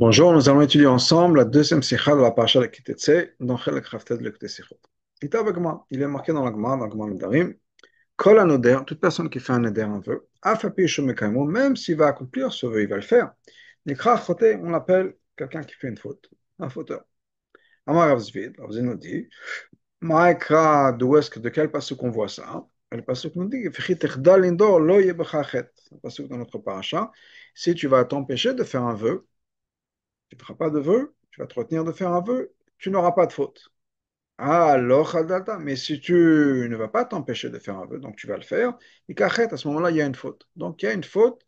Bonjour, nous allons étudier ensemble la deuxième sikha de la parasha de Kitetse, dans Chelek Chavtet de l'Ekte Sichot. Il est marqué dans la Gemara Nedarim, Kol anoder, toute personne qui fait un neder, un vœu, afapi shemekaymo, même s'il va accomplir ce vœu, il va le faire. Nikra chote, on l'appelle quelqu'un qui fait une faute, un fauteur. Amar Rav Zvid, Rav Zvid nous dit, Ma'ekra, de quel passage on voit ça? Et le passage nous dit, V'chi techdal indor lo yebechachet. Le passage dans notre parasha, si tu vas t'empêcher de faire un vœu, tu ne feras pas de vœu, tu vas te retenir de faire un vœu, tu n'auras pas de faute. Ah, alors, mais si tu ne vas pas t'empêcher de faire un vœu, donc tu vas le faire, et qu'achète, à ce moment-là, il y a une faute. Donc il y a une faute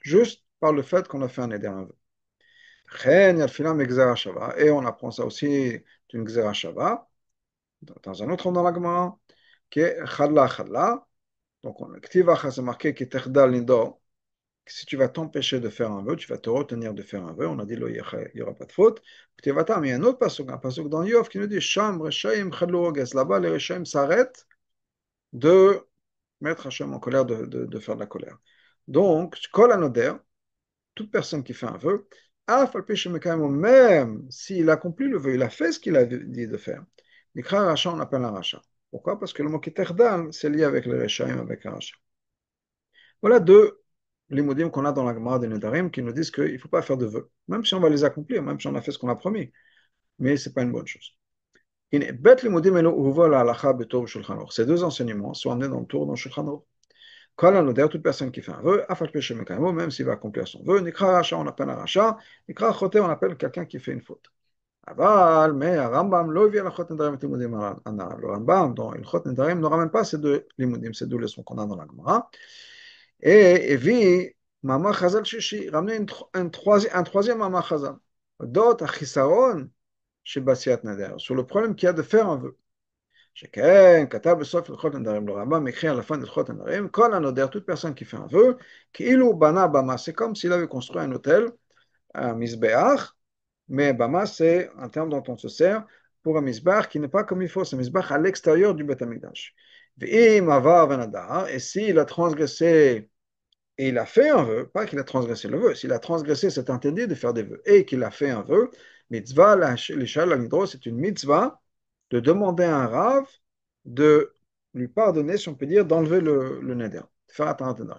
juste par le fait qu'on a fait un éder un vœu. Chen, yalfilam, exera shava, et on apprend ça aussi d'une exera shava, dans un autre dans la Gemara, qui est chadla chadla. Donc, ktivacha, c'est marqué qui techdal nido. Si tu vas t'empêcher de faire un vœu, tu vas te retenir de faire un vœu, on a dit il n'y aura pas de faute. Mais il y a un autre passage, un passage dans Yov qui nous dit Sham Reshaim Chadlu Roges. Là-bas, les Reshaim s'arrêtent de mettre Hachem en colère, de faire de la colère. Donc, Kol Anoder, toute personne qui fait un vœu, même s'il accomplit le vœu, il a fait ce qu'il a dit de faire. L'Ikra Racha, on appelle un Racha. Pourquoi? Parce que le mot Kiterdal, c'est lié avec les Reshaim, avec un Racha. Voilà deux limodim qu'on a dans la Gemara des Nedarim qui nous disent qu'il ne faut pas faire de vœux, même si on va les accomplir, même si on a fait ce qu'on a promis. Mais ce n'est pas une bonne chose. Ces deux enseignements sont amenés dans le tour dans Shulchan Aruch. Toute personne qui fait un vœu, même s'il va accomplir son vœu, Nikra Racha, on appelle un Racha, Nikra Choté, on appelle quelqu'un qui fait une faute. Mais Rambam, le Rambam, dans Ilchot Nedarim, ne ramène pas ces deux limodim, ces deux leçons qu'on a dans la Gemara. Et Evi, Mama Chazal Shishi, ramener un troisième Mama Chazal. D'autres, Chisaron, chez Basiat Nader, sur le problème qu'il y a de faire un vœu. Chacun, Katab, Besof, le Chot Nadarim, le Rambam écrit à la fin de Chot Nadarim, Kol Anoder, toute personne qui fait un vœu, qui ilu Bana Bama, c'est comme s'il avait construit un hôtel, un Misbeach, mais Bama, c'est un terme dont on se sert pour un Misbeach qui n'est pas comme il faut, c'est un Misbeach à l'extérieur du Beth Amikdash. Et s'il a transgressé et il a fait un vœu, pas qu'il a transgressé le vœu, s'il a transgressé cet interdit de faire des vœux et qu'il a fait un vœu, mitzvah, l'ishal, c'est une mitzvah de demander à un rave de lui pardonner, si on peut dire, d'enlever le neder, de faire atteindre un neder.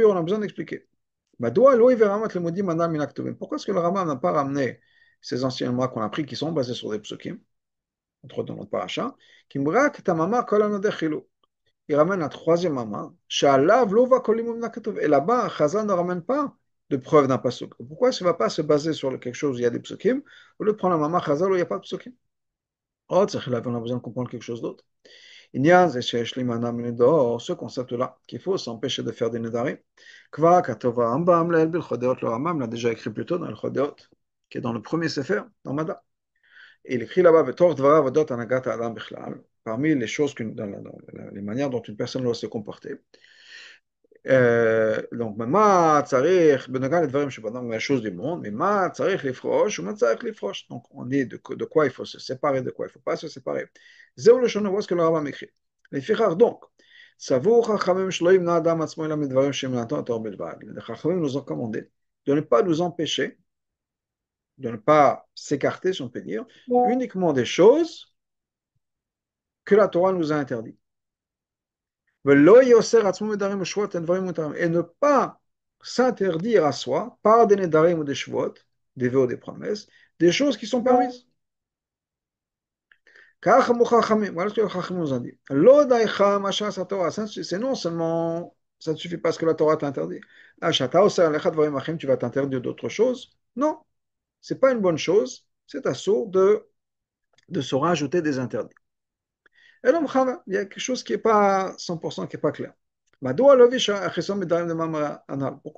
On a besoin d'expliquer. Pourquoi est-ce que le Rambam n'a pas ramené ces enseignements qu'on a pris qui sont basés sur des psukim, entre autres dans notre paracha, qui me il ramène un troisième mama. Et là-bas, Chazan ne ramène pas de preuve d'un pasuk. Pourquoi est-ce qu'il ne va pas se baser sur quelque chose où il y a des psukim, au lieu de prendre un mama Chazal où il n'y a pas de psukim? Oh, on a besoin de comprendre quelque chose d'autre. Il y a ce concept-là, qu'il faut s'empêcher de faire des nedarim. Le Rambam l'a déjà écrit plus tôt dans le Chodeot, qui est dans le premier sefer, dans Mada. Et il écrit là-bas, parmi les choses, les manières dont une personne doit se comporter. Donc, מה צריך, בנוגע לדברים שבאדם מהשוז לימון, ממה צריך לפרוש ומה צריך לפרוש. Donc, on dit de quoi il faut se séparer, de quoi il ne faut pas se séparer. זהו לשון הווס que le רמב"ם écrit. לפיכך, donc, סבור חכמים שלא ימנע אדם עצמו אלא מדברים שהם נתנו התורה בלבד. Les חכמים nous ont commandé de ne pas nous empêcher, de ne pas s'écarter, si on peut dire, uniquement des choses que la Torah nous a interdites. Et ne pas s'interdire à soi, par des nedarim ou des shvot, des vœux ou des promesses, des choses qui sont permises. Voilà ce que les Chachamim nous ont dit. C'est non seulement, ça ne suffit pas ce que la Torah t'interdit. Tu vas t'interdire d'autres choses. Non, c'est pas une bonne chose. C'est à sourd de se rajouter des interdits. Et donc, il y a quelque chose qui n'est pas 100%, qui n'est pas clair. Pourquoi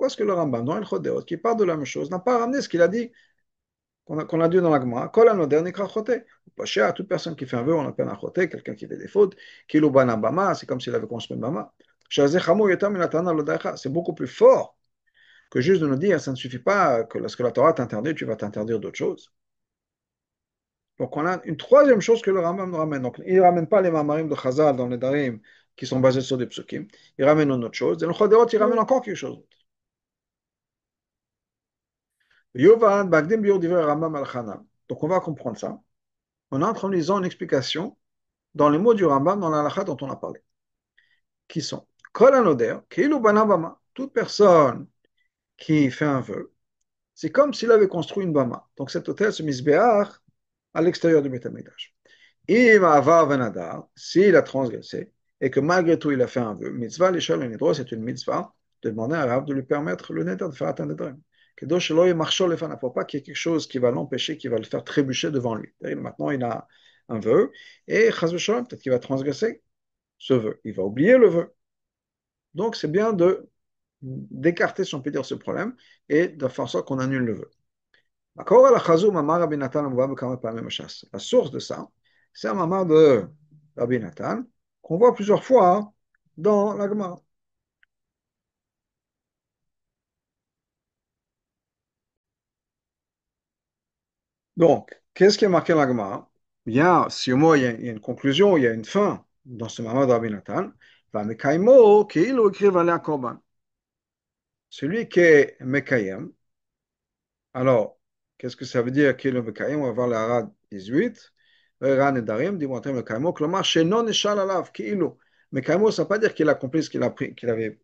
est-ce que le Rambam, dans le Chodéot, qui parle de la même chose, n'a pas ramené ce qu'il a dit, qu'on a dit dans la Gemara, Kol anoder nikra choté. À toute personne qui fait un vœu, on appelle un choté, quelqu'un qui fait des fautes, qui l'oubana bama, c'est comme s'il avait construit une bama. C'est beaucoup plus fort que juste de nous dire, ça ne suffit pas que lorsque la Torah t'interdit, tu vas t'interdire d'autres choses. Donc, on a une troisième chose que le Rambam nous ramène. Donc, il ne ramène pas les mamarim de Chazal dans les Darim qui sont basés sur des psukim. Il ramène une autre chose. Et le Chodéot, il ramène encore quelque chose d'autre. Yovan, Bagdim, Biur, Divrei Rambam al-Chanam. Donc on va comprendre ça. On entre en lisant une explication dans les mots du Rambam dans la halakha dont on a parlé, qui sont Kol anoder, Keilu bana bama. Toute personne qui fait un vœu, c'est comme s'il avait construit une bama. Donc cet hôtel, ce misbéach, à l'extérieur du Beth Amikdash. Im avar venadar, s'il a transgressé, et que malgré tout il a fait un vœu, mitzvah l'échelle le nidro, c'est une mitzvah de demander à Rav de lui permettre le neder de faire atteindre le nedrim. Kedosh lo marchol le fana, pour pas qu'il y ait quelque chose qui va l'empêcher, qui va le faire trébucher devant lui. Maintenant il a un vœu, et chas v'shalom, peut-être qu'il va transgresser ce vœu. Il va oublier le vœu. Donc c'est bien de d'écarter, si on peut dire, ce problème, et de faire en sorte qu'on annule le vœu. La source de ça, c'est un mamar de Rabbi Nathan qu'on voit plusieurs fois dans la Gemara. Donc, qu'est-ce qui est marqué dans la Gemara? Il y a, si au moins il y a une conclusion, il y a une fin dans ce mamar de Rabbi Nathan. Celui qui est Mekayem, alors, qu'est-ce que ça veut dire qu'il est Mekayem? On va voir la Harad 18. Nedarim, Dimotem Mekayemo, Klomar, Shenon Neshal Alav, Ki'ilu. Mekayemo, ça ne veut pas dire qu'il accomplit ce qu'il avait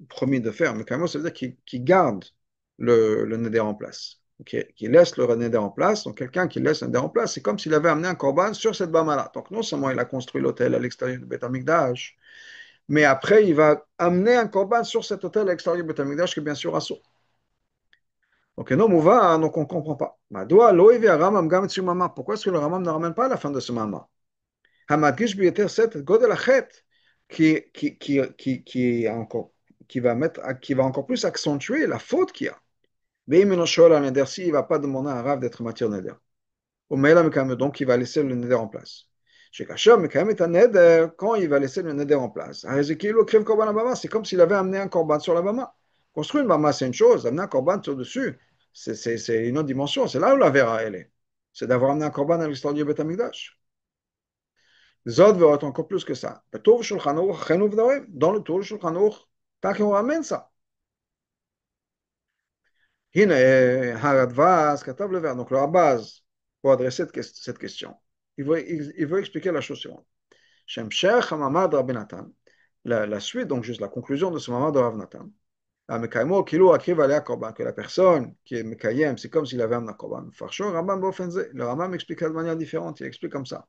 promis de faire. Mekayemo, ça veut dire qu'il garde le Neder en place. Qu'il laisse le Neder en place. Donc, quelqu'un qui laisse le Neder en place, c'est comme s'il avait amené un korban sur cette bama-là. Donc, non seulement il a construit l'hôtel à l'extérieur du Beth Amikdash, mais après, il va amener un korban sur cet hôtel à l'extérieur du Beth Amikdash, qui est bien sûr assourd. Donc, non, mouva, donc on ne comprend pas. Pourquoi est-ce que le Ramam ne ramène pas à la fin de ce mama? Hamadgish biyeter set godel achet, qui est encore, qui va encore plus accentuer la faute qu'il y a. Veim eno shoel al neder, si il ne va pas demander à un rave d'être matière neder. Donc il va laisser le neder en place. Quand il va laisser le neder en place, c'est comme s'il avait amené un korban sur la bama. Construire une bama, c'est une chose, amener un korban sur-dessus, c'est une autre dimension. C'est là où la vera, elle est. C'est d'avoir amené un korban à l'histoire du Beth Amikdash. Zod veut encore plus que ça. Dans le tour du Shulchan Aruch, tant qu'on ramène ça. הנה, הרדב"ז כתב לבד, donc le Rabaz, pour adresser cette question, il veut expliquer la chose suivante. Shemshech Hamamad Rabbi Nathan, la suite, donc juste la conclusion de ce Mamad de Rav Nathan, que la personne qui est Mekayem, c'est comme s'il avait un Korban. Le Rambam explique de manière différente, il explique comme ça.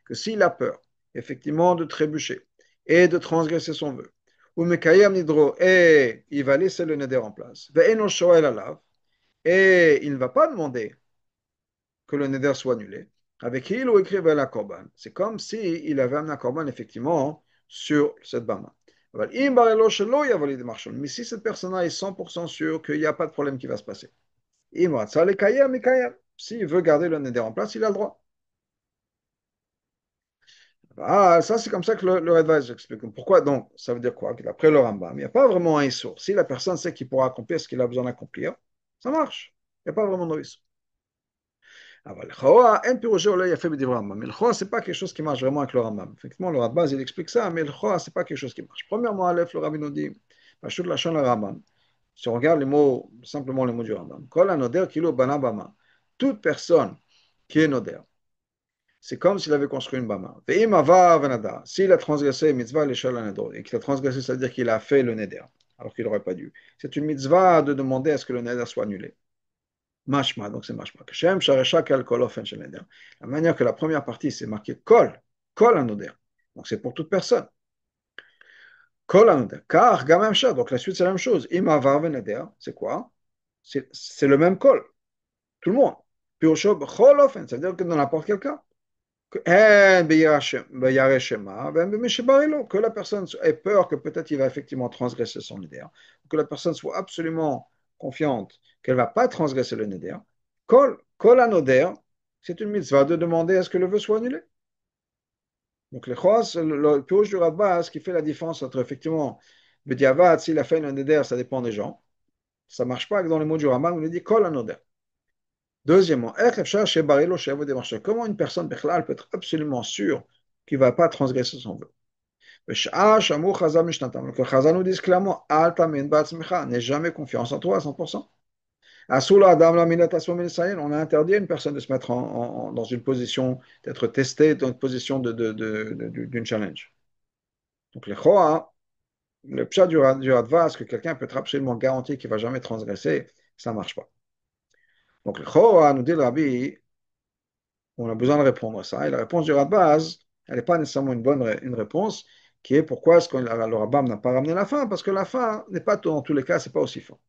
Que s'il a peur, effectivement, de trébucher et de transgresser son vœu, ou Mekayem Nidro, et il va laisser le Neder en place, et il ne va pas demander que le neder soit annulé. Avec qui il ou écrit la korban. C'est comme si il avait amené un korban effectivement sur cette bama. Mais si cette personne-là est 100% sûr qu'il n'y a pas de problème qui va se passer, s'il veut garder le neder en place, il a le droit. Ah, ça c'est comme ça que le Redvaz explique. Pourquoi donc? Ça veut dire quoi? Qu'après le Rambam, il n'y a pas vraiment un issour. Si la personne sait qu'il pourra accomplir ce qu'il a besoin d'accomplir, ça marche. Il n'y a pas vraiment de issour. אבל לכאורה אין פירושו אולי יפה בדברי רמב"ם. Mais לכאורה, c'est pas quelque chose qui marche vraiment avec le Rambam. Effectivement, le Radbaz, il explique ça, mais לכאורה, c'est pas quelque chose qui marche. Premièrement, Aleph, le Rabbi nous dit, פשוט לשון הרמב"ם. Si on regarde les mots, simplement les mots du Rambam, כל הנודר כאילו בנה במה. Toute personne qui est noder, c'est comme s'il avait construit une bama. ואם עבר ונדר, s'il a transgressé mitzvah l'échelle à neder, et qu'il a transgressé, c'est-à-dire qu'il a fait le neder, alors qu'il n'aurait pas dû. C'est une mitzvah de demander à ce que le neder soit annulé. Mashma, donc c'est mashma. Kashem, sharesha, kal, kol, ofen, shel neder. La manière que la première partie, c'est marqué kol, kol anoder. Donc c'est pour toute personne. Kol anoder. Car, gamem shah. Donc la suite, c'est la même chose. Ima var neder, c'est quoi? C'est le même kol. Tout le monde. Pirosho, b'chol, ofen. Ça veut dire que dans n'importe quel cas. Que la personne ait peur que peut-être il va effectivement transgresser son neder. Que la personne soit absolument confiante qu'elle ne va pas transgresser le neder. Kol anoder, c'est une mitzvah de demander à ce que le vœu soit annulé. Donc le pirouge du Rabbah, ce qui fait la différence entre effectivement Bediavad, s'il a fait un neder, ça dépend des gens. Ça ne marche pas dans les mots du Rambam, on dit kol anoder. Deuxièmement, comment une personne peut être absolument sûre qu'il ne va pas transgresser son vœu? B'sha'a shamu Chazal mishnatam. Donc, Chazal nous dit clairement, Al tamin ba'atzmecha, n'aie jamais confiance en toi à 100%. Asula adam la minat asma min Israël, on a interdit à une personne de se mettre dans une position, d'être testé dans une position d'une challenge. Donc, les choix, le pshat du Radva, est-ce que quelqu'un peut être absolument garanti qu'il ne va jamais transgresser? Ça ne marche pas. Donc, le choix, nous dit le Rabbi, on a besoin de répondre à ça. Et la réponse du Radbaz, elle n'est pas nécessairement une réponse qui est pourquoi est-ce que le Rambam n'a pas ramené la fin? Parce que la fin n'est pas, dans tous les cas, c'est pas aussi fort.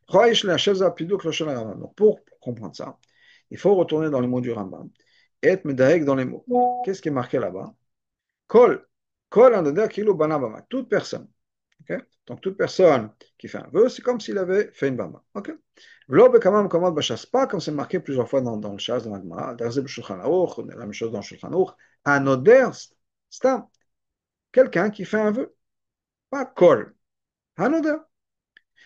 Donc, pour comprendre ça, il faut retourner dans les mots du Rambam et être médaïque dans les mots. Qu'est-ce qui est marqué là-bas? Kol, kol anadar kilo banabama. Toute personne. Okay? Donc, toute personne qui fait un vœu, c'est comme s'il avait fait une bama. Okay? Pas comme c'est marqué plusieurs fois dans le Shas, dans la Gemara, la même chose dans le Shulchan Aruch, anoder, stam, quelqu'un qui fait un vœu, pas kol, anoder.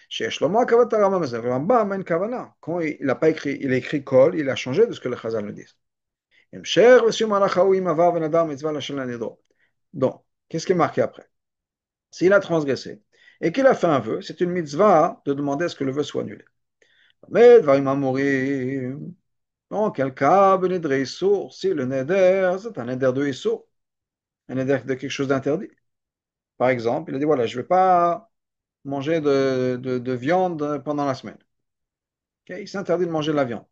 Chez Shlomo Kavat Rambam, le Rambam a une kavana. Quand il a pas écrit, il a écrit kol, il a changé de ce que les Chazal nous disent. Donc, qu'est-ce qui est marqué après? S'il a transgressé et qu'il a fait un vœu, c'est une mitzvah de demander à ce que le vœu soit annulé. Mais dans quel cas, benedre issour, si le neder, c'est un neder de issour, un neder de quelque chose d'interdit. Par exemple, il a dit voilà, je ne vais pas manger de viande pendant la semaine. Okay? Il s'interdit de manger de la viande.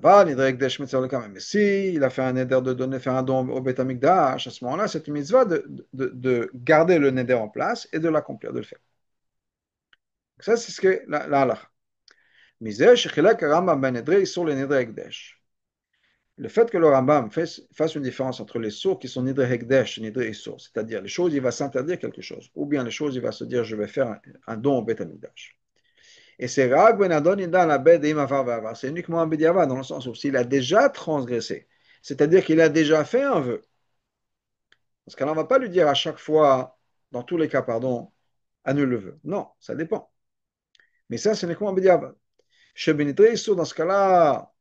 Ah, mais si il a fait un neder de donner, faire un don au Beth Amikdash, à ce moment-là, c'est une mitzvah de garder le neder en place et de l'accomplir, de le faire. Ça, c'est ce que la halakha. Le fait que le Rambam fasse une différence entre les sourds qui sont nidre hekdesh et nidre issour, c'est-à-dire les choses, il va s'interdire quelque chose, ou bien les choses, il va se dire, je vais faire un don au Beth Amikdash. Et c'est rag ben adon inda la bed im avar v'avar. C'est uniquement un bediava dans le sens où s'il a déjà transgressé, c'est-à-dire qu'il a déjà fait un vœu. Parce qu'on ne va pas lui dire à chaque fois, dans tous les cas, pardon, annule le vœu. Non, ça dépend. Mais ça, c'est uniquement un bediava. Chez Benidre Issou, dans ce cas-là,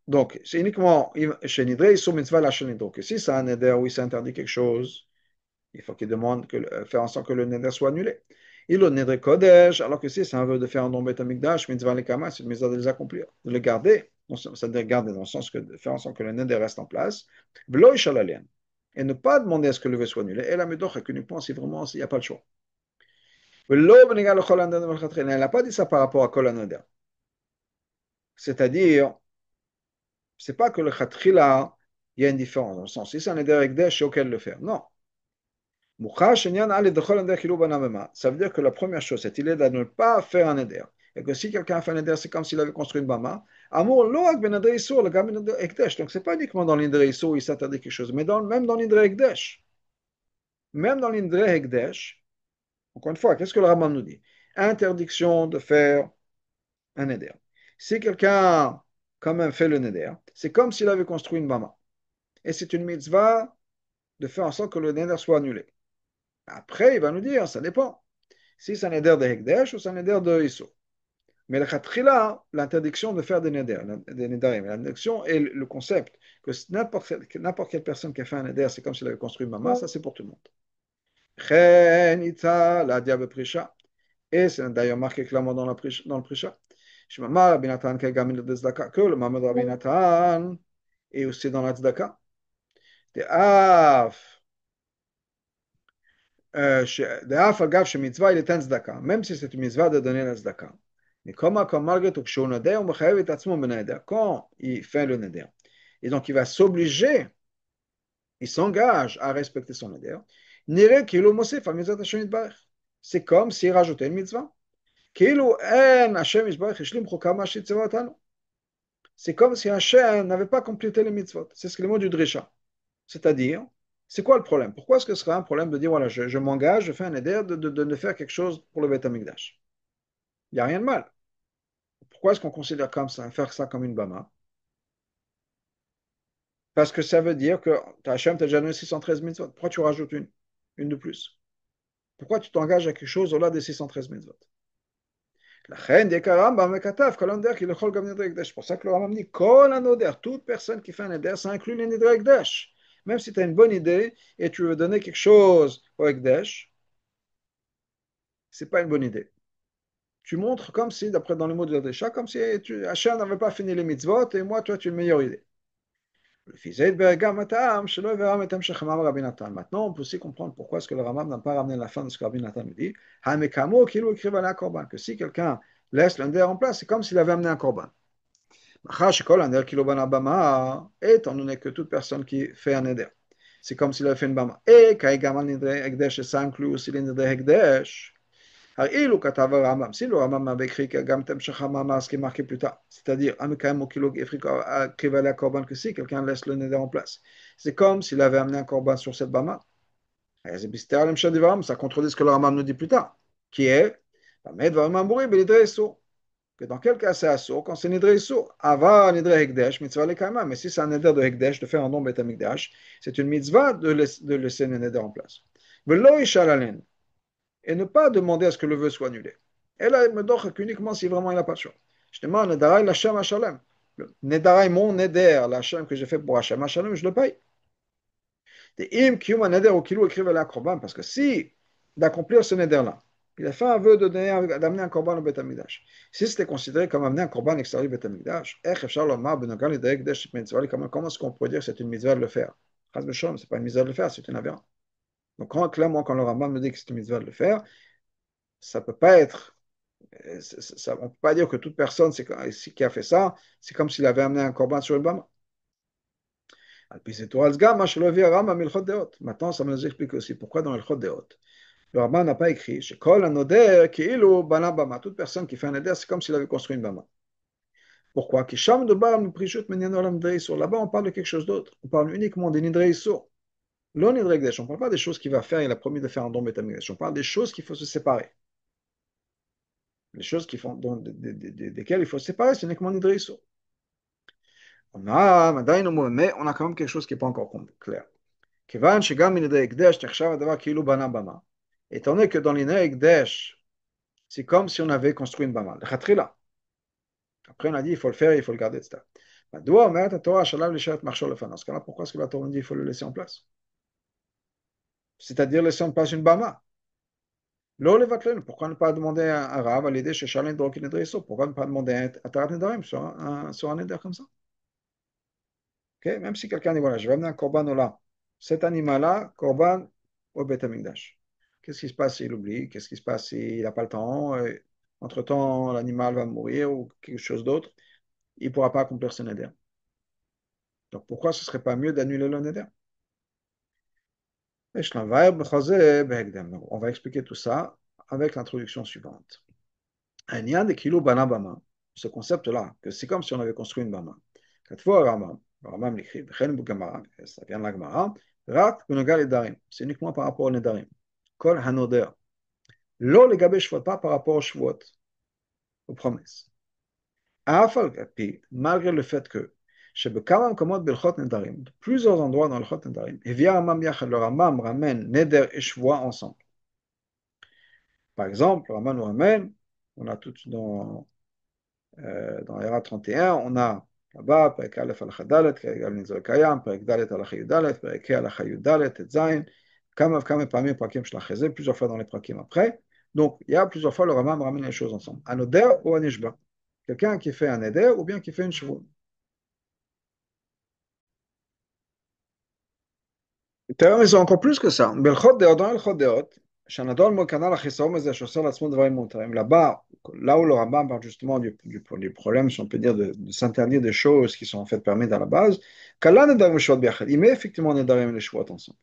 donc, c'est uniquement chez Nidre Issou mitzvah la chez Nidro. Que si c'est un neder où il s'interdit quelque chose, il faut qu'il demande faire en sorte que le neder soit annulé. Il le neder kodesh, alors que si c'est un vœu de faire un don bet amigdash, mitzvah les kamas, c'est une mitzvah de les accomplir, de les garder, c'est-à-dire garder dans le sens que de faire en sorte que le neder reste en place, v'lo ishalalien, et ne pas demander à ce que le vœu soit annulé, et la médoche uniquement si vraiment il n'y a pas le choix. Elle n'a pas dit ça par rapport à kol neder. C'est-à-dire, c'est pas que le khatrila, il y a une différence, dans le sens, si c'est un neder ekdesh, c'est auquel le faire. Non. Ça veut dire que la première chose, c'est il est de ne pas faire un éder. Et que si quelqu'un fait un éder, c'est comme s'il avait construit une bama. Amour, l'oak ben éder issour, le gars ben éder ekdesh. Donc, c'est pas uniquement dans l'éder issour où il s'interdit quelque chose, mais même dans l'éder ekdesh. Même dans l'éder ekdesh, encore une fois, qu'est-ce que le Rambam nous dit? Interdiction de faire un éder. Si quelqu'un, quand même, fait le néder, c'est comme s'il avait construit une bama. Et c'est une mitzvah de faire en sorte que le néder soit annulé. Après, il va nous dire, ça dépend. Si c'est un neder de Hekdesh ou c'est un neder de Issou. Mais le Khatrila, l'interdiction de faire des Nedarim, l'interdiction et le concept que n'importe quelle personne qui a fait un neder, c'est comme s'il avait construit une mama, ça c'est pour tout le monde. Chen Itza, la diable Prisha. Et c'est d'ailleurs marqué clairement dans le Prisha. Shemamar Rabbi Nathan Kegamin de Tzedaka, que le Mamad Rabbi Nathan est aussi dans la Tzedaka. De Af. דאף אגב שמצווה היא ליתן צדקה, même si c'est une mitzvah de donner la tzedaka. Mais comme malgré tout, כשהוא נדר, הוא מחייב את עצמו בנדר, quand il fait le neder. Et donc il va s'obliger, il s'engage à respecter son neder, נראה כאילו הוא מוסיף על מצוות השם יתברך. C'est comme s'il rajoutait une mitzvah. כאילו אין השם יתברך השלים חוקיו מה שציווה אותנו. C'est comme si Hachem n'avait pas complété les mitzvot. C'est ce que le mot du drisha. C'est-à-dire, c'est quoi le problème? Pourquoi est-ce que ce serait un problème de dire, voilà, je m'engage, je fais un éder de faire quelque chose pour le Beth Amikdash? Il n'y a rien de mal. Pourquoi est-ce qu'on considère comme ça, faire ça comme une bama? Parce que ça veut dire que Hachem t'a déjà donné 613 mitzvot. Pourquoi tu rajoutes une de plus? Pourquoi tu t'engages à quelque chose au-delà des 613 mitzvot? C'est pour ça que le Rambam dit, toute personne qui fait un éder, ça inclut les nidre ekdesh. Même si tu as une bonne idée et tu veux donner quelque chose au Ekdesh, c'est pas une bonne idée. Tu montres comme si, d'après dans les mots de Desha, comme si Hachem n'avait pas fini les mitzvot et moi, toi, tu as une meilleure idée. Maintenant, on peut aussi comprendre pourquoi est-ce que le Rambam n'a pas ramené la fin de ce que Rabbi Nathan nous dit. Que si quelqu'un laisse l'Nder en place, c'est comme s'il avait amené un korban. Étant donné que toute personne qui fait un Eder, c'est comme s'il avait fait une Bama. Et et ça inclut aussi les Neder Hekdesh. Si le Rambam avait écrit que ce qui est marqué plus tard, c'est-à-dire que si quelqu'un laisse le neder en place, c'est comme s'il avait amené un korban sur cette bama. Ça contredit ce que le Rambam nous dit plus tard, qui est que dans quel cas c'est assour, quand c'est nidre issour, ava nidre hekdesh, mitzvah lekayma, mais si c'est un neder de hekdesh, de faire un don bet hamikdash, c'est une mitzvah de laisser le neder en place. Velo ishal alen, et ne pas demander à ce que le vœu soit annulé. Et là, il me donne uniquement si vraiment il n'a pas de choix. Je demande, Nedarai l'Hachem Hachalem. Nedarai, mon Neder, l'Hachem que j'ai fait pour Hachem Hachalem, je le paye. Et im kiyum Neder au kilo écrivait la korban, parce que si d'accomplir ce Neder-là, il a fait un vœu d'amener un korban au Beth Amikdash. Si c'était considéré comme amener un korban extérieur au Beth Amikdash, comment est-ce qu'on pourrait dire que c'est une mitzvah de le faire? C'est pas une mitzvah de le faire, c'est une avéra. Donc, clairement, quand le Rambam me dit que c'est une mitzvah de le faire, ça peut pas être on ne peut pas dire que toute personne qui a fait ça, c'est comme s'il avait amené un korban sur le bama. Maintenant, ça nous explique aussi pourquoi dans le Chod Deot, le Rambam n'a pas écrit toute personne qui fait un éder, c'est comme s'il avait construit une bama. Pourquoi? Là-bas, on parle de quelque chose d'autre. On parle uniquement des nidrei sur. On ne parle pas des choses qu'il va faire, il a promis de faire un don bétamigdash. On parle des choses qu'il faut se séparer. Les choses qui font, desquelles il faut se séparer, c'est uniquement nidrei sur. Mais on a quand même quelque chose qui n'est pas encore clair. Étant donné que dans l'Inei Ekdesh, c'est comme si on avait construit une bama. Après, on a dit il faut le faire, il faut le garder, etc. Pourquoi est-ce que la Torah dit il faut le laisser en place? C'est-à-dire laisser en place une bama. Pourquoi ne pas demander à un Rav à l'idée chez Shalin de Pourquoi ne pas demander à Tarat Nedarim sur un Neder comme ça? Okay? Même si quelqu'un dit, voilà, je vais amener un korban au là, cet animal-là, korban au Beth Amikdash. Qu'est-ce qui se passe s'il oublie? Qu'est-ce qui se passe s'il n'a pas le temps? Entre-temps, l'animal va mourir ou quelque chose d'autre. Il ne pourra pas accomplir ce neder. Donc pourquoi ce ne serait pas mieux d'annuler le neder? On va expliquer tout ça avec l'introduction suivante. Un yan de kilo banabama, ce concept-là, que c'est comme si on avait construit une bama. Quatre fois Rambam l'écrit, ça vient de la Gemara, Rak Benagal Edarim, c'est uniquement par rapport aux Nedarim. Kol Hanoder, Lo le Gabe Shvot, pas par rapport aux Shvot, aux promesses. Afal Gapi, malgré le fait que, Shebekama Komot Belchot Nedarim, de plusieurs endroits dans le Chot Nedarim, et via Rambam Yachad, le Rambam ramène Neder et Shvoa ensemble. Par exemple, le Rambam nous ramène, on a tout dans l'Era 31, on a là-bas, Perek Aleph al Chadalet, Perek al Nizor Kayam, Perek Dalet al Chayudalet, Perek al Chayudalet, et Zayin, Kama Pamim Prakim Shel Chazé, plusieurs fois dans les Prakim après. Donc, il y a plusieurs fois le Rambam ramène les choses ensemble. Un Oder ou un Ishba. Quelqu'un qui fait un Eder ou bien qui fait une Shvua. תראה, זה encore plus que ça. בהלכות דעות, dans הלכות דעות, שהנדון מוקנה לחיסרון הזה שעושה לעצמו דברים מותרים. Là où le Rambam parle justement du problème, si on peut dire, de s'interdire des choses qui sont en fait permises à la base, qu'Allah nedarim shvot biachad. Il met effectivement nedarim et les shvot ensemble.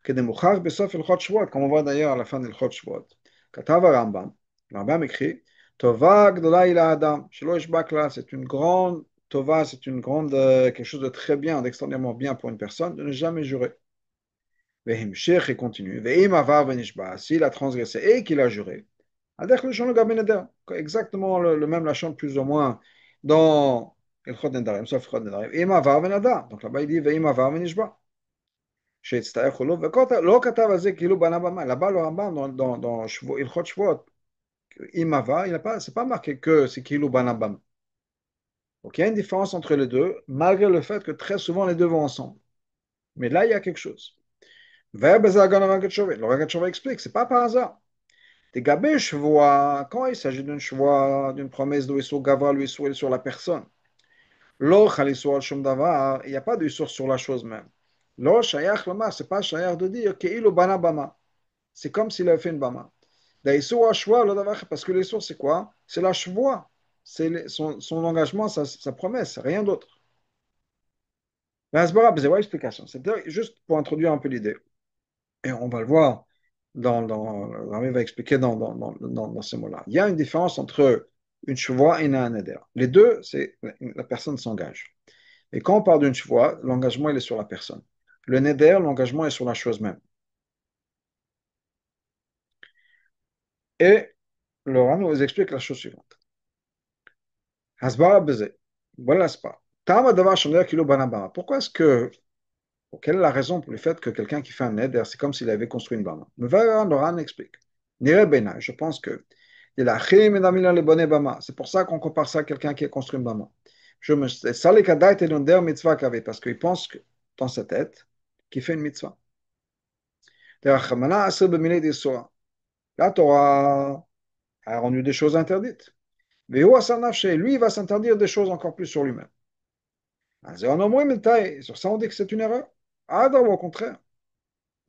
כדמוכח בסוף הלכות שבועות, comme on voit d'ailleurs à la fin d'Hilchot Shvuot. כתב הרמב"ם, le Rambam écrit, טובה גדולה היא לאדם, שלא ישבע כלל, c'est une grande טובה, c'est une grande, quelque chose de très bien, d'extraordinairement bien pour une personne, de ne jamais jurer. Vehimshech, il continue. Veim avar venishba, s'il a transgressé et qu'il a juré. Adech le shon le gaben neder. Exactement le même lachon plus ou moins dans el chod nedarim, sauf chod nedarim. Im avar venada. Donc là-bas il dit veim avar venishba. שהצטער חולו, ולא כתב על זה כאילו בנה במה. Là-bas le Rambam dans הלכות שבועות, im avar, c'est pas marqué que c'est כאילו בנה במה. Donc il y a une différence entre les deux, malgré le fait que très souvent les deux vont ensemble. Mais là, il y a quelque chose. Le Ragat Shova explique, c'est pas par hasard. Des gabés chevois, quand il s'agit d'une chevoie, d'une promesse de Issur Gavra, lui sur la personne. Lo Khalisur al Davar, il n'y a pas de Issur sur la chose même. Lo Shayach Lama, c'est pas Shayach de dire qu'il bana bama. C'est comme s'il avait fait une bama. D'Issur al Shvoa, le Davar, parce que l'Issur, c'est quoi? C'est la chevoie. Son engagement, sa promesse, rien d'autre. Mais c'est pas grave, explication. C'est juste pour introduire un peu l'idée. Et on va le voir Rami va expliquer dans ces mots-là. Il y a une différence entre une chevoie et un neder. Les deux, c'est la personne s'engage. Et quand on parle d'une chevoie, l'engagement il est sur la personne. Le neder, l'engagement est sur la chose même. Et le Rami vous explique la chose suivante. Hasbara beze. Voilà, c'est pas. Tama davar shomer kilo banabara. Pourquoi est-ce que quelle est la raison pour le fait que quelqu'un qui fait un neder, c'est comme s'il avait construit une bama? Le Ran explique. Nire Bena, je pense que c'est pour ça qu'on compare ça à quelqu'un qui a construit une bama. Parce qu'il pense que, dans sa tête qu'il fait une mitzvah. La Torah a rendu des choses interdites. Mais lui, il va s'interdire des choses encore plus sur lui-même. Sur ça, on dit que c'est une erreur. Ah, non, au contraire.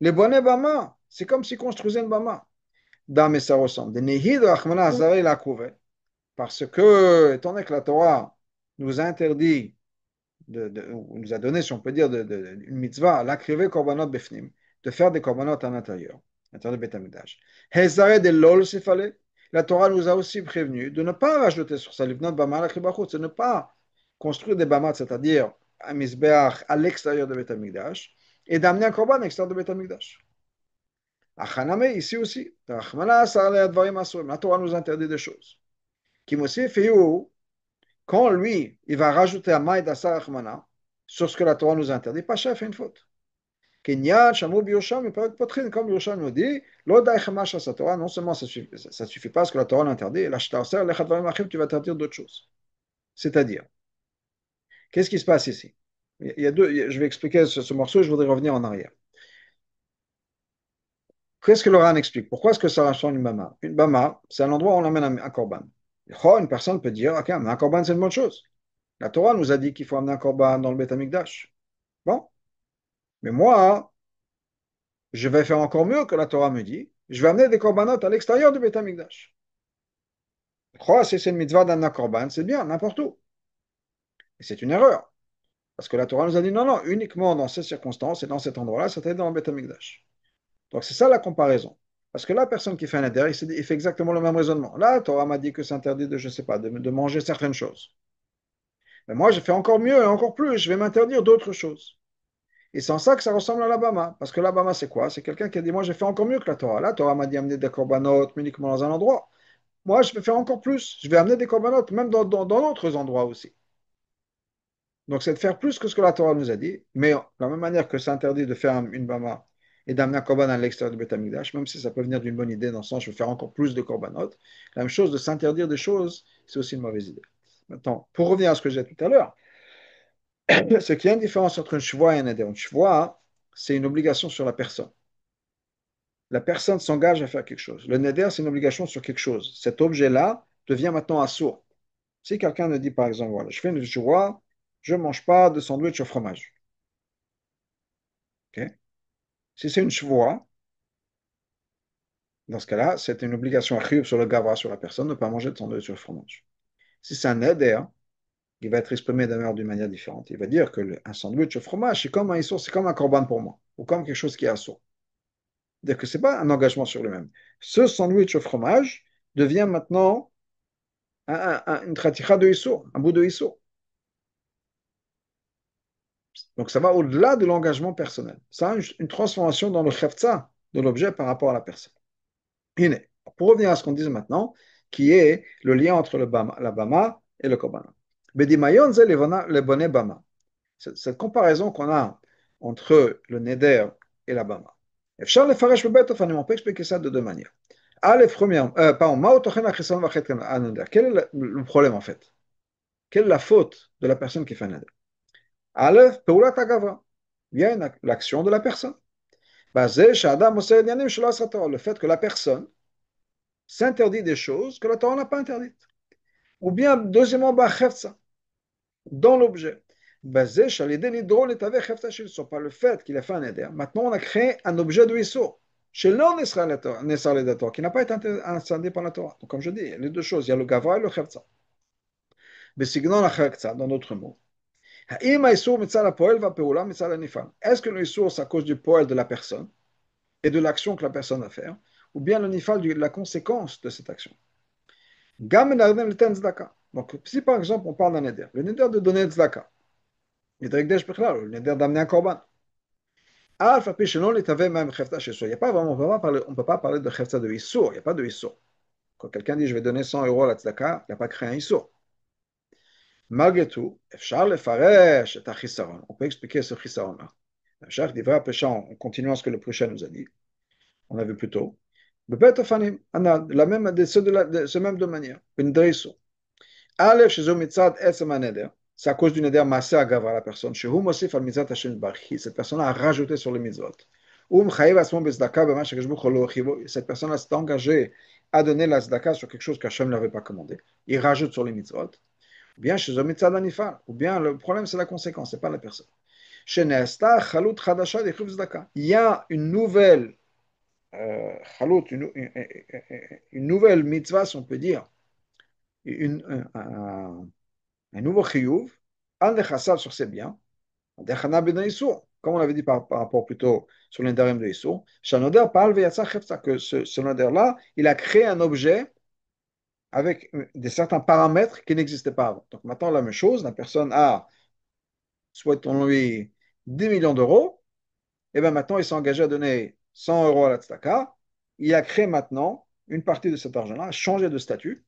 Les bonnets bama, c'est comme s'ils construisaient une bama. Mais ça ressemble. Des nehid, Rachmana Azara, il a couvé. Parce que, étant donné que la Torah nous a interdit, nous a donné, si on peut dire, une mitzvah, l'akrivé korbanot befnim, de faire des korbanot à l'intérieur, à l'intérieur du Beth Amikdash. Hezare de lol, s'il fallait. La Torah nous a aussi prévenu de ne pas rajouter sur ça l'ibnot bama l'akribachut, de ne pas construire des bamat, c'est-à-dire un misbeach à l'extérieur de Beth Amikdash, et d'amener un korban à l'extérieur de Beth Amikdash. Achaname, ici aussi, la Torah nous interdit des choses. Qui aussi fait quand lui, il va rajouter un maïd asar achmana sur ce que la Torah nous interdit, Pacha fait une faute. Kenyan, Shamou, Biosham, Potrine, comme Biosham nous dit, l'odaïchamash sa Torah, non seulement ça suffit pas ce que la Torah l'interdit, tu vas interdire d'autres choses. C'est-à-dire, qu'est-ce qui se passe ici? Il y a deux, je vais expliquer ce morceau, je voudrais revenir en arrière. Qu'est-ce que le Ran explique? Pourquoi est-ce que ça ressemble à une bama? Une bama, c'est un endroit où on amène un korban. Une personne peut dire, ok, mais un korban, c'est une bonne chose. La Torah nous a dit qu'il faut amener un korban dans le Beth Amikdash. Bon, mais moi, je vais faire encore mieux que la Torah me dit. Je vais amener des korbanot à l'extérieur du Beth Amikdash. Si c'est une mitzvah d'amener un korban, c'est bien, n'importe où. Et c'est une erreur. Parce que la Torah nous a dit non, non, uniquement dans ces circonstances et dans cet endroit-là, c'était dans le Beth Amikdash. Donc c'est ça la comparaison. Parce que la personne qui fait un éder, il fait exactement le même raisonnement. Là, la Torah m'a dit que c'est interdit de, je ne sais pas, de manger certaines choses. Mais moi, je fais encore mieux et encore plus. Je vais m'interdire d'autres choses. Et c'est en ça que ça ressemble à l'Alabama. Parce que l'Alabama, c'est quoi? C'est quelqu'un qui a dit, moi, j'ai fait encore mieux que la Torah. La Torah m'a dit amener des corbanotes, mais uniquement dans un endroit. Moi, je vais faire encore plus. Je vais amener des corbanotes, même dans d'autres endroits aussi. Donc, c'est de faire plus que ce que la Torah nous a dit. Mais de la même manière que c'est interdit de faire une bama et d'amener un korban à l'extérieur du Beth Amikdash, même si ça peut venir d'une bonne idée, dans le sens, je vais faire encore plus de corbanotes, la même chose de s'interdire des choses, c'est aussi une mauvaise idée. Maintenant, pour revenir à ce que j'ai dit tout à l'heure, c'est qu'il y a une différence entre une chevoie et un éder. Une chevoie, c'est une obligation sur la personne. La personne s'engage à faire quelque chose. Le neder, c'est une obligation sur quelque chose. Cet objet-là devient maintenant assourd. Si quelqu'un me dit, par exemple, voilà, je fais une chevoie, je ne mange pas de sandwich au fromage. Ok. Si c'est une chevoie, dans ce cas-là, c'est une obligation à sur le gavra, sur la personne, de ne pas manger de sandwich au fromage. Si c'est un neder, il va être exprimé d'une manière différente. Il va dire que un sandwich au fromage, c'est comme un issour, c'est comme un korban pour moi, ou comme quelque chose qui est assourd. C'est-à-dire que ce n'est pas un engagement sur lui-même. Ce sandwich au fromage devient maintenant une traticha de issour, un bout de issour. Donc ça va au-delà de l'engagement personnel. Ça a une transformation dans le chefza de l'objet par rapport à la personne. Pour revenir à ce qu'on disait maintenant, qui est le lien entre la bama et le korban. Bedimayon, c'est le bonnet bama. Cette comparaison qu'on a entre le neder et la bama. On peut expliquer ça de deux manières. Quel est le problème en fait? Quelle est la faute de la personne qui fait un neder? Aleph, Peulat Agava. Il y a l'action de la personne. Basé chez Adam Oseh Yanim Shelo Asa Torah, le fait que la personne s'interdit des choses que la Torah n'a pas interdites. Ou bien, deuxièmement, Bachefza, dans l'objet. Basé chez l'idée l'hydro l'étavé Chefza Shil, par le fait qu'il a fait un éder. Maintenant, on a créé un objet de Issur. Chez l'on Nesar Ledator, qui n'a pas été interdit par la Torah. Donc, comme je dis, les deux choses, il y a le Gavra et le Chefza. Mais sinon, la Chefza, dans d'autres mots. Est-ce que le Issur, c'est à cause du poil de la personne et de l'action que la personne va faire, ou bien le nifal de la conséquence de cette action? Donc, si par exemple on parle d'un neder, le neder de donner tzedaka, le neder d'amener un korban, il n'y a pas vraiment, on peut pas parler de chefta de issour, il n'y a pas de issour. Quand quelqu'un dit je vais donner 100 euros à la tzedaka, il n'a pas créé un issour. Malgré tout, on peut expliquer ce chisaron-là. En continuant ce que le prochain nous a dit, on a vu plus tôt. La même, de ce même de manière. Aleph, chez Mitzad, Neder, c'est à cause du Neder Maaseh Agava, la personne. Chez Mosif al Mitzad Hashem Barchi, cette personne a rajouté sur les mitzvot. Chayiv Asmon Bezdaka, Bema Shekash Baruch Hu Lo Chivo, cette personne s'est engagée à donner la zdaka sur quelque chose qu'Hachem ne l'avait pas commandé. Il rajoute sur les mitzvot. Ou bien chez Mitzad Anifal. Ou bien le problème, c'est la conséquence, c'est pas la personne. Chez Nesta, Chalut Chadasha de Chiv Zdaka. Il y a une nouvelle chalut, une nouvelle mitzvah, si on peut dire, une, un nouveau chiyuv, al nechassav sur ses biens, dechana ben Issour, comme on l'avait dit par rapport plutôt sur l'indarim de Issour, shanoder parle veyatsa chefta, que ce noder-là, il a créé un objet avec des certains paramètres qui n'existaient pas avant. Donc maintenant, la même chose, la personne a, souhaitons-lui, 10 millions d'euros, et bien maintenant, il s'est engagé à donner 100 euros à la tzedaka. Il a créé maintenant une partie de cet argent-là, a changé de statut,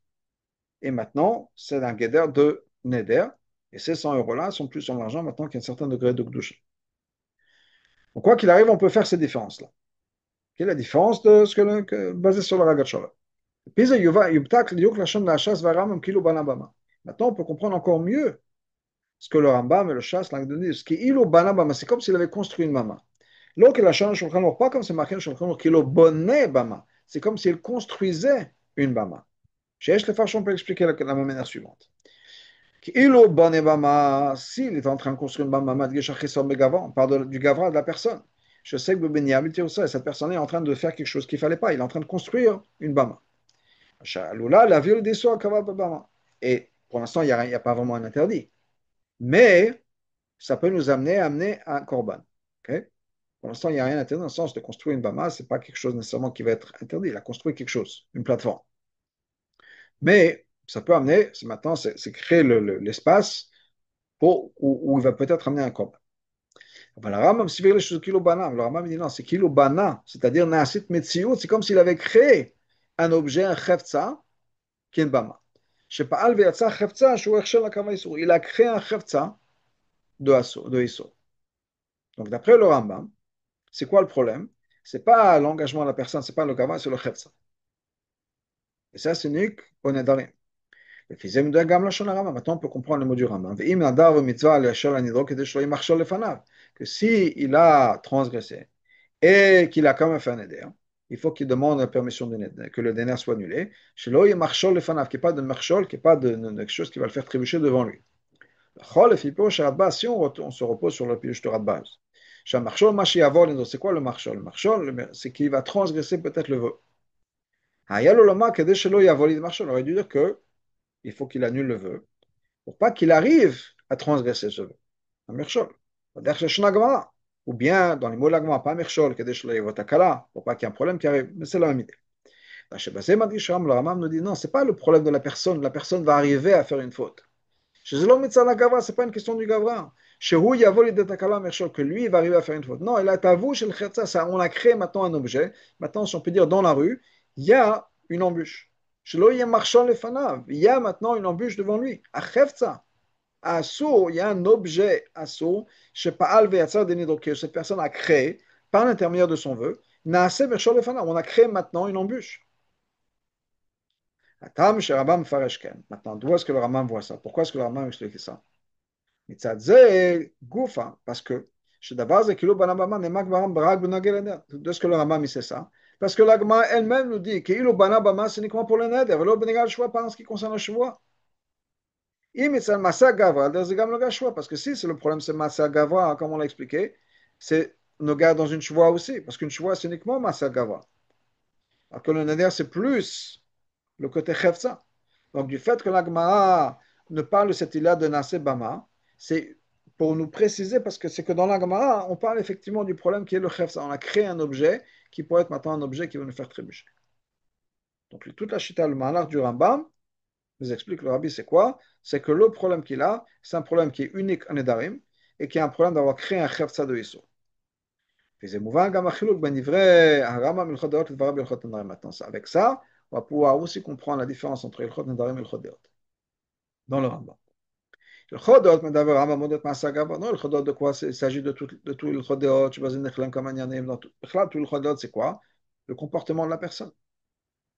et maintenant, c'est un guéder de Neder. Et ces 100 euros-là sont plus son argent maintenant qu'il y a un certain degré de Gdoucha. Donc, quoi qu'il arrive, on peut faire ces différences-là. Quelle est la différence de ce basé sur le Ragat Shava? Maintenant, on peut comprendre encore mieux ce que le Rambam et le Shas l'ont donné. Ce qui est c'est comme s'il avait construit une mama. L'autre, la Shana Shulchan Aruch, pas comme c'est marqué dans Shulchan Aruch, qu'il bonnet bama. C'est comme s'il construisait une bama. Chez les Farshon, on peut expliquer de la manière suivante. S'il est en train de construire une bama, on parle du gavra de la personne. Je sais que cette personne est en train de faire quelque chose qu'il ne fallait pas. Il est en train de construire une bama. Et pour l'instant, il n'y a pas vraiment un interdit. Mais ça peut nous amener à un korban. Okay? Pour l'instant, il n'y a rien d'interdit dans le sens de construire une bama, ce n'est pas quelque chose nécessairement qui va être interdit. Il a construit quelque chose, une plateforme. Mais ça peut amener, maintenant, c'est créer l'espace où il va peut-être amener un korban. Le Rambam dit non, c'est kilo bana, c'est-à-dire nasit metziut, c'est comme s'il avait créé un objet, un chefza, qui est une bama. Il a créé un chefza de Issur. Donc d'après le Rambam, c'est quoi le problème? C'est pas l'engagement de la personne, c'est pas le gava, c'est le chefza. Et ça, c'est unique au Nedarim. Maintenant, on peut comprendre le mot du Rambam. Que si il a transgressé et qu'il a quand même fait un neder, il faut qu'il demande la permission de neder, que le neder soit annulé. Qu'il n'y ait pas de marchol, qu'il n'y ait pas de quelque chose qui va le faire trébucher devant lui. Si on se repose sur le piluche de Radbaz. C'est quoi le marchol? Le marchol, c'est qu'il va transgresser peut-être le vœu. On aurait dû dire qu'il faut qu'il annule le vœu pour pas qu'il arrive à transgresser ce vœu. Un merchol. Ou bien, dans les mots de l'agma, pas merchol, pour pas qu'il y ait un problème qui arrive. Mais c'est la même idée. Le Ramam nous dit non, c'est pas le problème de la personne. La personne va arriver à faire une faute. Chez Zelom Mitzana Gavra, c'est pas une question du Gavra. Chez Hu Yavoli de Takala Merchol, que lui, il va arriver à faire une faute. Non, il a tavu chez le Khetsa, on a créé maintenant un objet. Maintenant, si on peut dire dans la rue, il y a une embûche. Chez Lo Marchand le Fanav, il y a maintenant une embûche devant lui. À Khetsa. À Sour, il y a un objet à Sour, chez Paal Veyatzar Denidro, que cette personne a créé par l'intermédiaire de son vœu. Naase Merchol le Fanav, on a créé maintenant une embûche. Atam chez Rabam Fareshken. Maintenant, d'où est-ce que le Rambam voit ça? Pourquoi est-ce que le Rambam explique ça? Mitzadze Goufa, parce que שדבר זה כאילו בנה נאמר גמרא ברק בנוגע לנדר. De ce que le Rambam il sait ça. Parce que la Gemara elle-même nous dit כאילו בנה במה c'est uniquement pour le neder, ולא בניגוד לשבועה par en ce qui concerne la שבועה. אם אצל מעשה גברא, זה גם נוגע שבועה, parce que si c'est le problème c'est מעשה גברא, comme on l'a expliqué, c'est נוגע dans une שבועה aussi, parce qu'une שבועה c'est uniquement מעשה גברא. Alors que le neder c'est plus le côté chefza. Donc, du fait que la Gemara ne parle de cette île de Nasé Bama, c'est pour nous préciser, parce que c'est que dans la Gemara, on parle effectivement du problème qui est le chefza. On a créé un objet qui pourrait être maintenant un objet qui va nous faire trébucher. Donc, toute la chita, le malheur du Rambam, nous explique le Rabbi, c'est quoi? C'est que le problème qu'il a, c'est un problème qui est unique en Edarim et qui est un problème d'avoir créé un chefza de Issur. Avec ça, on va pouvoir aussi comprendre la différence entre Ilchot Nedarim et Ilchot Deot dans le Rambam. Le Chodot, mais d'abord, Rambam Modot Masa Gavra. Non, le Chodot de quoi? Il s'agit de tout le Chodot, tu vas dire Nechlam Kamanyanim. Tout le Chodot, c'est quoi? Le comportement de la personne,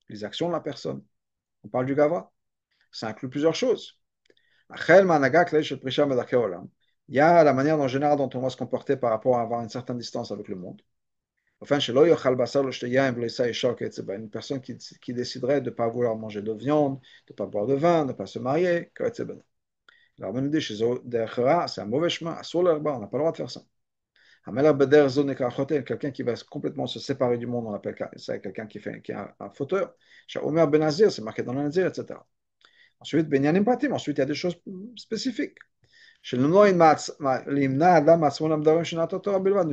les actions de la personne. On parle du Gavra. Ça inclut plusieurs choses. Achel Managa Kleish Prisha Medake Olam. Il y a la manière en général dont on va se comporter par rapport à avoir une certaine distance avec le monde. Enfin, chez Loyo Khalbasar le Shteyam Vleisa Eshok Etzeba, une personne qui déciderait de ne pas vouloir manger de viande, de ne pas boire de vin, de ne pas se marier, Etzeba. Alors, on nous dit, c'est un mauvais chemin, on n'a pas le droit de faire ça. Quelqu'un qui va complètement se séparer du monde, on appelle ça quelqu'un qui est un fauteur. Omer Ben Nazir, c'est marqué dans le Nazir, etc. Ensuite, Benyanim Pratim, ensuite il y a des choses spécifiques. Nous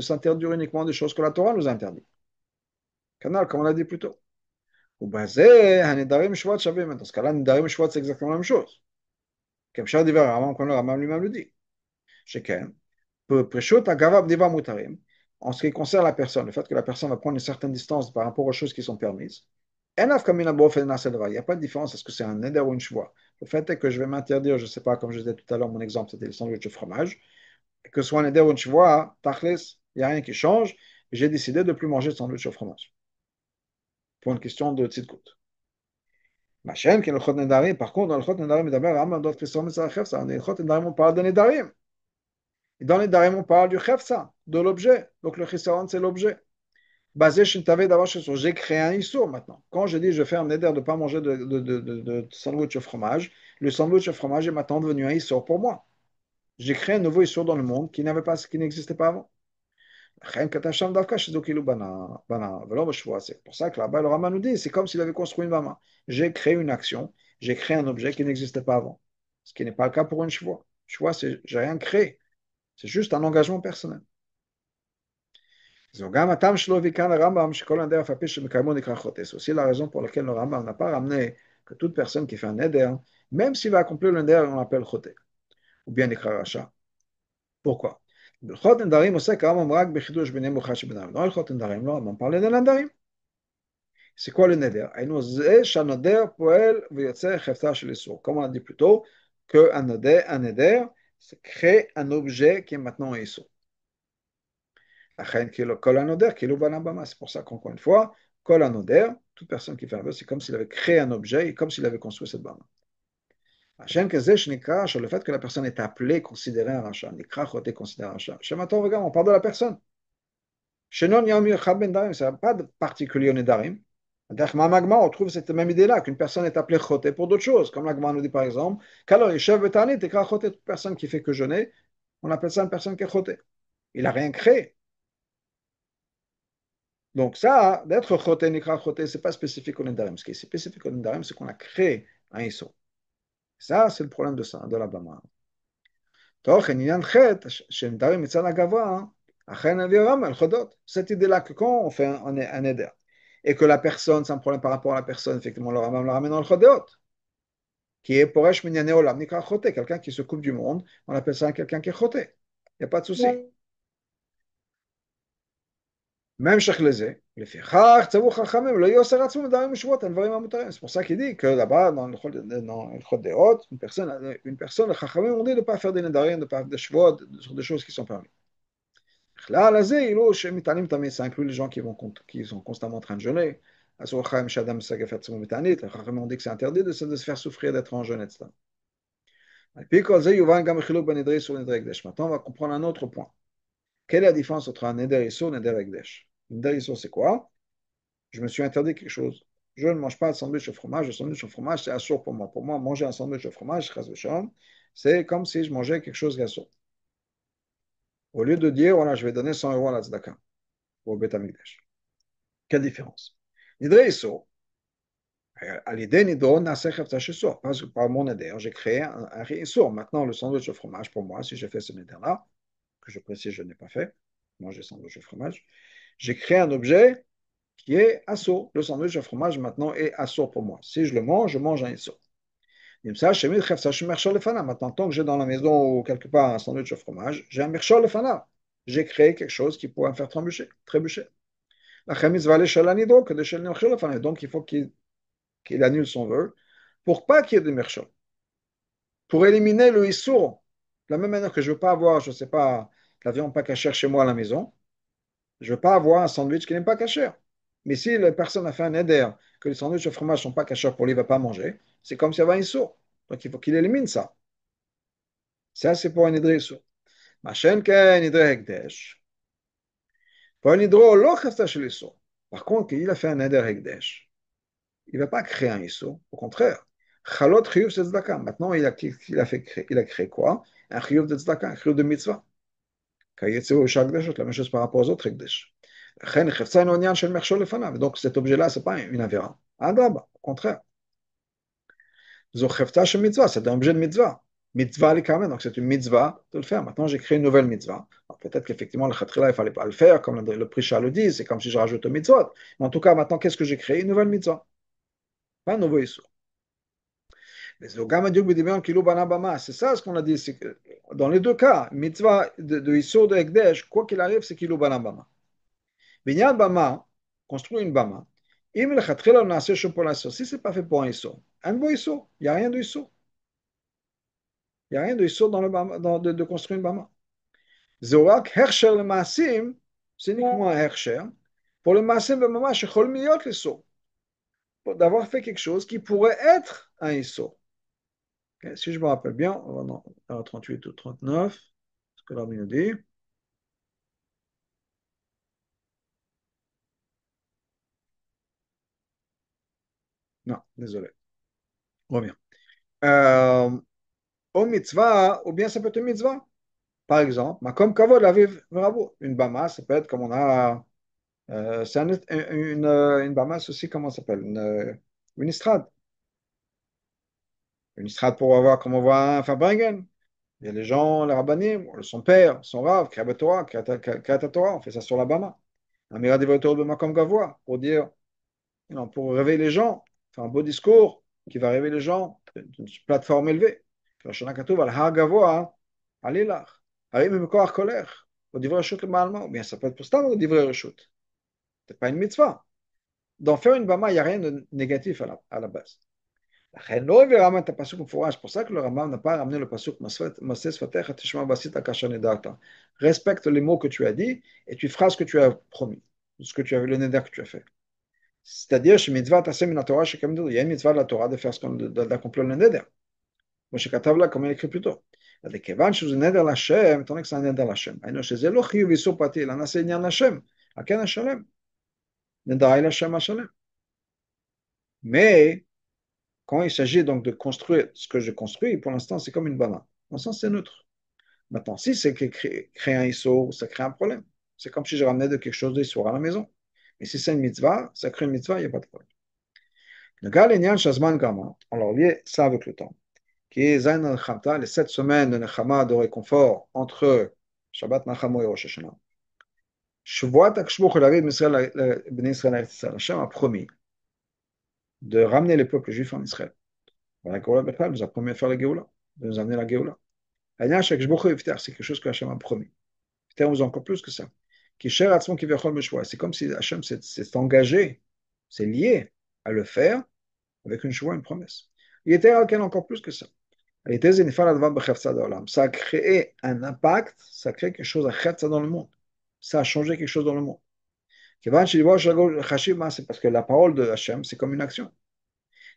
s'interdire uniquement des choses que la Torah nous interdit. Canal, comme on l'a dit plus tôt. Dans ce cas-là, Nidarim Shvat, c'est exactement la même chose. Comme Shah Diver, comme le Rambam lui-même le dit. Chacun. En ce qui concerne la personne, le fait que la personne va prendre une certaine distance par rapport aux choses qui sont permises, il n'y a pas de différence. Est-ce que c'est un neder ou une shvoa? Le fait est que je vais m'interdire, je ne sais pas, comme je disais tout à l'heure, mon exemple, c'était le sandwich au fromage, et que ce soit un neder ou une shvoa, tachlis, il n'y a rien qui change, j'ai décidé de ne plus manger de sandwich au fromage. Pour une question de tzidkut. Ma chaîne, qui est le chot nedarim, par contre, dans le chot nedarim, on parle de nedarim. Et dans les Darim, on parle du chefsa, de l'objet. Donc le chisaron, c'est l'objet. Basé sur d'abord j'ai créé un issour maintenant. Quand je dis je fais un neder de ne pas manger de sandwich au fromage, le sandwich au fromage est maintenant devenu un issour pour moi. J'ai créé un nouveau issour dans le monde qui n'existait pas avant. C'est pour ça que là-bas, le Rama nous dit c'est comme s'il avait construit une bama. J'ai créé une action, j'ai créé un objet qui n'existait pas avant. Ce qui n'est pas le cas pour une chevoie. Chevoie, c'est j'ai rien créé. C'est juste un engagement personnel. C'est aussi la raison pour laquelle le Rambam n'a pas ramené que toute personne qui fait un neder, même s'il va accomplir le neder, on l'appelle choté, ou bien nikra racha. Pourquoi? Dans le chot nedarim, on parle de nedarim. C'est quoi le neder? Comme on a dit plus tôt, qu'un neder, crée un objet qui est maintenant un issur. C'est pour ça qu'encore une fois, Kol Anoder, toute personne qui fait un vœu, c'est comme s'il avait créé un objet et comme s'il avait construit cette bama. Le fait que la personne est appelée, considérée un rachat, considéré un rachat. Regarde, on parle de la personne. Shenon Yom Yochad Ben Darim, ça n'a pas de particulier au Nedarim. On trouve cette même idée-là, qu'une personne est appelée choté pour d'autres choses. Comme l'Agma nous dit par exemple, qu'alors, les chefs bétanit, toute personne qui fait que jeûner, on appelle ça une personne qui est choté. Il n'a rien créé. Donc ça, d'être choté, nikra choté, c'est pas spécifique au Nedarim. Ce qui est spécifique au Nedarim, c'est qu'on a créé un Issur. Ça, c'est le problème de ça, de la Bama. Cette idée-là que quand on fait un Neder, et que la personne, c'est un problème par rapport à la personne, effectivement, le Rambam la ramène dans le Chodot, qui est Poresh Minyane Olam, nikra choté, quelqu'un qui se coupe du monde, on appelle ça quelqu'un qui est choté. Il n'y a pas de souci. Même Cheikh Lezé, c'est pour ça qu'il dit que là-bas, dans le Chod des Hôtes, une personne, le Chachamim, on dit de ne pas faire des Nedarim, de ne pas faire des Shvot, sur des choses qui sont permises. Là, là, ça inclut les gens qui sont constamment en train de jeûner. Le Chachamim on dit que c'est interdit de se faire souffrir d'être en jeûne, etc. Maintenant, on va comprendre un autre point. Quelle est la différence entre un Neder Issur et un Neder Ekdesh? Neder Issur, c'est quoi? Je me suis interdit quelque chose. Je ne mange pas de sandwich au fromage. Le sandwich au fromage, c'est assourd pour moi. Pour moi, manger un sandwich au fromage, c'est comme si je mangeais quelque chose d'assourd. Au lieu de dire, voilà, je vais donner 100 euros à la tzedaka, ou au Beth Amikdash. Quelle différence? Nidre Issur, à l'idée Nidro Nasech Issur, parce que par mon Neder, j'ai créé un Issur. Maintenant, le sandwich au fromage, pour moi, si je fais ce Neder-là, que je précise, je n'ai pas fait, manger sandwich au fromage, j'ai créé un objet qui est assourd. Le sandwich au fromage maintenant est assourd pour moi. Si je mange un assourd. Maintenant, tant que j'ai dans la maison ou quelque part un sandwich au fromage, j'ai un mirchol le fana. J'ai créé quelque chose qui pourrait me faire trébucher. La chemise va aller chez l'anido que de chez le mirchol le fana. Donc, il faut qu'il annule son vœu pour pas qu'il y ait de mirchol. Pour éliminer le issour. De la même manière que je ne veux pas avoir, je ne sais pas, la viande pas cachère chez moi à la maison, je ne veux pas avoir un sandwich qui n'est pas cachère. Mais si la personne a fait un éder que les sandwichs au fromage ne sont pas cachers pour lui, il ne va pas manger, c'est comme s'il y avait un issour. Donc, il faut qu'il élimine ça. Ça, c'est pour un nidre issour. Machin qu'un nidre hekdesh. Pour un nidro, lo chasta shel issour. Par contre, il a fait un neder hekdesh. Il ne va pas créer un issour. Au contraire. Chalot chiyuv de tzedaka. Maintenant, il a créé quoi? Un chiyuv de tzedaka, un chiyuv de mitzvah. Kayetsu shagdashot, la même chose par rapport aux autres hekdesh. Donc cet objet-là, ce n'est pas une avéra. Adraba, au contraire. C'est un objet de mitzvah. Mitzvah l'ikamen, donc c'est une mitzvah de le faire. Maintenant, j'ai créé une nouvelle mitzvah. Alors, peut-être qu'effectivement, le khatrila, il ne fallait pas le faire, comme le prisha le dit, c'est comme si je rajoute au mitzvot. Mais en tout cas, maintenant, qu'est-ce que j'ai créé? Une nouvelle mitzvah. Pas un nouveau issue. C'est ça ce qu'on a dit. C'est que dans les deux cas, mitzvah de issue de Ekdesh, quoi qu'il arrive, c'est kilu banabama. Binyan bama, construire une bama. Im le khatrila, on a assez chaud pour la sauce. Si ce n'est pas fait pour un issue, un beau issue, il n'y a rien de issue. Il n'y a rien de issue dans le bama, de construire une bama. Zorak Hersher le Maasim, c'est uniquement un Hersher. Pour le Maasim, le moment, c'est Cholmiyot le saut. D'avoir fait quelque chose qui pourrait être un Issou. Okay. Si je me rappelle bien, non, 38 ou 39, ce que l'homme nous dit. Non, désolé. Reviens. Euh, au mitzvah, ou bien ça peut être une mitzvah. Par exemple, comme kavod la vive bravo. Une bama, ça peut être comme on a. C'est une bama, c'est aussi, comment ça s'appelle? Une estrade. Une estrade pour avoir, comme on voit un Fabringen. Il y a les gens, les rabbinim, son père, son rav, Kriyat Torah, Kriyat Torah, on fait ça sur la Bama. Amira Devote de Makom Gavois, pour dire, non, pour réveiller les gens, faire un beau discours qui va réveiller les gens d'une plateforme élevée. La Shana Katouv, al Har Gavois, Alilach, Harim Mekor Kolech, au Divrei Reshut le Maalma, ou bien ça peut être pour ça, au Divrei Reshut. C'est pas une mitzvah. D'en faire une Bama, il n'y a rien de négatif à la base. C'est pour ça que le Rambam n'a pas ramené le pasuk respecte les mots que tu as dit et tu feras ce que tu as promis, ce que tu as, le neder que tu as fait. C'est-à-dire, il y a une mitzvah de la Torah de faire d'accomplir le neder. Moi, je katav là, comme il écrit plus tôt. וכיוון שזה נדר להשם, תונק זה נדר להשם. היינו שזה לא חיוב איסור פרטי, אלא נעשה עניין להשם, הכן השלם. נדר היא להשם השלם. Mais quand il s'agit donc de construire ce que je construis, pour l'instant, c'est comme une banane. Dans le sens, c'est neutre. Maintenant, si c'est créer un ISO, ça crée un problème. C'est comme si je ramenais de quelque chose d'ISO à la maison. Mais si c'est une mitzvah, ça crée une mitzvah, il n'y a pas de problème. Le gars, l'Inyan Shazman Gama, alors lié ça avec le temps, qui est Zayn al-Khamta, les 7 semaines de Nechama, de réconfort entre Shabbat Nachamo et Rosh Hashanah. Shavuot Akshbuch David Ben Israël, Hashem a promis de ramener les peuples juifs en Israël. La Géoula Bethel nous a promis de faire la Géoula, de nous amener la Géoula. C'est quelque chose que Hachem a promis. Peut-être nous encore plus que ça. C'est comme si Hachem s'est engagé, s'est lié à le faire avec une choix, une promesse. Il était encore plus que ça. Ça a créé un impact, ça a créé quelque chose à dans le monde. Ça a changé quelque chose dans le monde. C'est parce que la parole de Hachem, c'est comme une action.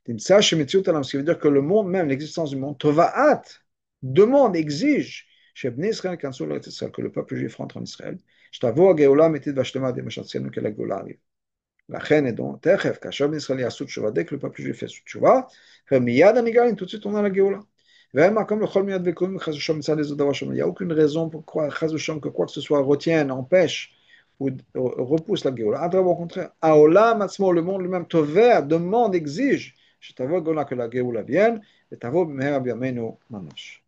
Ce qui veut dire que le monde même, l'existence du monde, Tovaat, demande, exige שבני ישראל כנסו לארץ ישראל, que le peuple juif rentre en Israël, שתבוא הגאולה האמיתית והשלמה דמה שצייננו כלגאולה הארית. לכן נדון, תכף, כאשר בני ישראל יעשו תשובה, dès que le peuple juif יעשו תשובה, מיד הנגאלים tout de suite on a la גאולה. ואין מקום לכל מיד ויקום חס ושלום מצד איזה דבר שם. Il n'y a aucune raison pour croire חס ושלום que quoi que ce soit retienne, empêche ou repousse la גאולה. אדרבה, au contraire, העולם עצמו, le monde lui-même, תובע, demande, exige, שתבוא גאולה, que la גאולה vienne, ותבוא במהרה בימינו ממש.